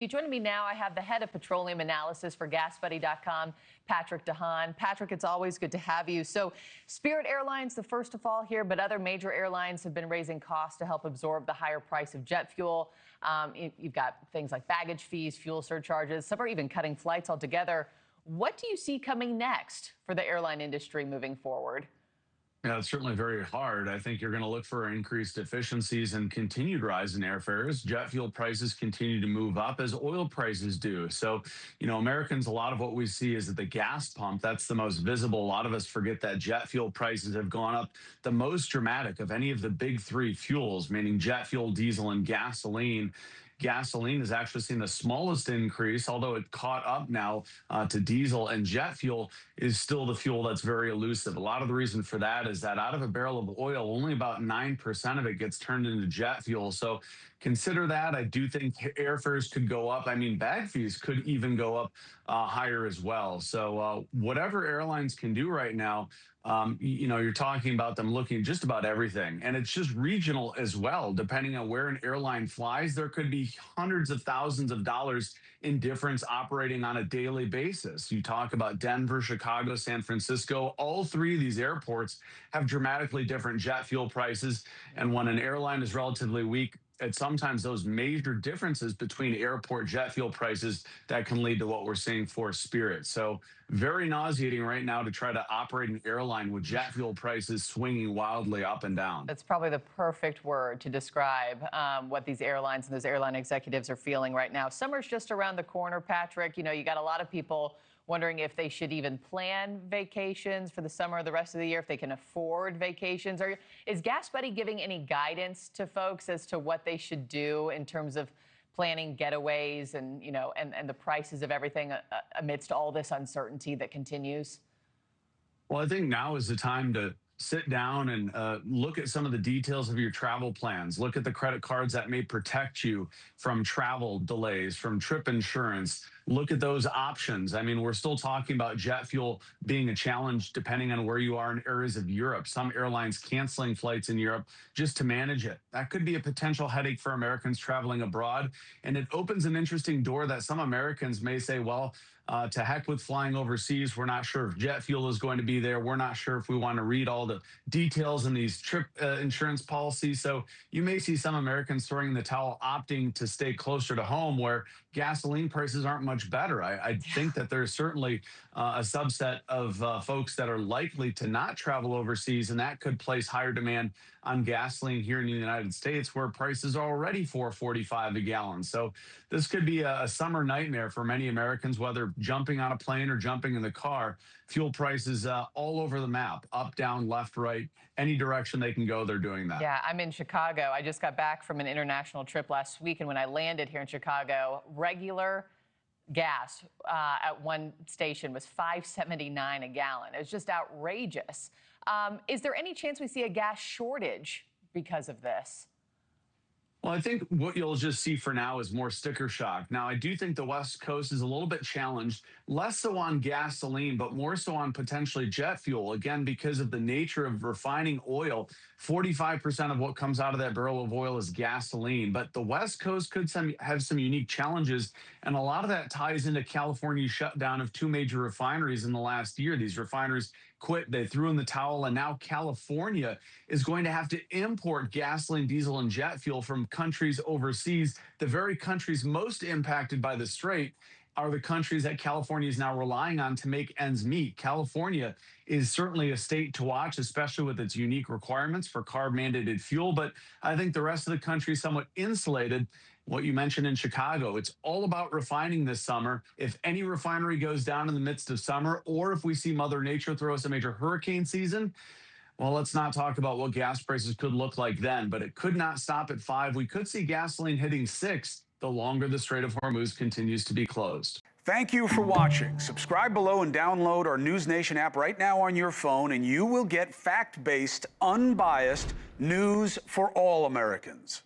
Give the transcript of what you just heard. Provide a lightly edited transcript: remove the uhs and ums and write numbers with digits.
Joining me now, I have the head of petroleum analysis for GasBuddy.com, Patrick Haan. Patrick, it's always good to have you. So Spirit Airlines, the first to fall here, but other major airlines have been raising costs to help absorb the higher price of jet fuel. You've got things like baggage fees, fuel surcharges. Some are even cutting flights altogether. What do you see coming next for the airline industry moving forward? Yeah, it's certainly very hard. I think you're going to look for increased efficiencies and continued rise in airfares. Jet fuel prices continue to move up as oil prices do. So, Americans, a lot of what we see is at the gas pump. That's the most visible. A lot of us forget that jet fuel prices have gone up the most dramatic of any of the big three fuels, meaning jet fuel, diesel, and gasoline. Gasoline has actually seen the smallest increase, although it caught up now to diesel, and jet fuel is still the fuel that's very elusive. A lot of the reason for that is that out of a barrel of oil, only about 9% of it gets turned into jet fuel. So consider that. I do think airfares could go up. I mean, bag fees could even go up higher as well. So whatever airlines can do right now, you're talking about them looking at just about everything. And it's just regional as well. Depending on where an airline flies, there could be hundreds of thousands of dollars in difference operating on a daily basis. You talk about Denver, Chicago, San Francisco. All three of these airports have dramatically different jet fuel prices. And when an airline is relatively weak, it's sometimes those major differences between airport jet fuel prices that can lead to what we're seeing for Spirit. So very nauseating right now to try to operate an airline with jet fuel prices swinging wildly up and down. That's probably the perfect word to describe what these airlines and those airline executives are feeling right now. Summer's just around the corner, Patrick. You got a lot of people wondering if they should even plan vacations for the summer or the rest of the year, if they can afford vacations. Or is GasBuddy giving any guidance to folks as to what they should do in terms of planning getaways and, and the prices of everything amidst all this uncertainty that continues? Well, I think now is the time to sit down and look at some of the details of your travel plans. Look at the credit cards that may protect you from travel delays, from trip insurance. Look at those options. I mean, we're still talking about jet fuel being a challenge depending on where you are in areas of Europe. Some airlines canceling flights in Europe just to manage it. That could be a potential headache for Americans traveling abroad. And it opens an interesting door that some Americans may say, well, to heck with flying overseas. We're not sure if jet fuel is going to be there. We're not sure if we want to read all the details in these trip insurance policies. So you may see some Americans throwing in the towel, opting to stay closer to home where gasoline prices aren't much better. I think that there's certainly a subset of folks that are likely to not travel overseas, and that could place higher demand on gasoline here in the United States, where prices are already $4.45 a gallon. So this could be a summer nightmare for many Americans, whether jumping on a plane or jumping in the car. Fuel prices all over the map, up, down, left, right, any direction they can go, they're doing that. Yeah, I'm in Chicago. I just got back from an international trip last week, and when I landed here in Chicago, regular gas at one station was $5.79 a gallon. It was just outrageous. Is there any chance we see a gas shortage because of this? Well, I think what you'll just see for now is more sticker shock. Now, I do think the West Coast is a little bit challenged, less so on gasoline, but more so on potentially jet fuel. Again, because of the nature of refining oil, 45% of what comes out of that barrel of oil is gasoline. But the West Coast could have some unique challenges, and a lot of that ties into California's shutdown of two major refineries in the last year. These refineries quit, they threw in the towel, and now California is going to have to import gasoline, diesel, and jet fuel from countries overseas. The very countries most impacted by the strait are the countries that California is now relying on to make ends meet. California is certainly a state to watch, especially with its unique requirements for CARB-mandated fuel, but I think the rest of the country is somewhat insulated. What you mentioned in Chicago, it's all about refining this summer. If any refinery goes down in the midst of summer, or if we see Mother Nature throw us a major hurricane season, well, let's not talk about what gas prices could look like then, but it could not stop at 5. We could see gasoline hitting 6 the longer the Strait of Hormuz continues to be closed. Thank you for watching. Subscribe below and download our NewsNation app right now on your phone, and you will get fact-based, unbiased news for all Americans.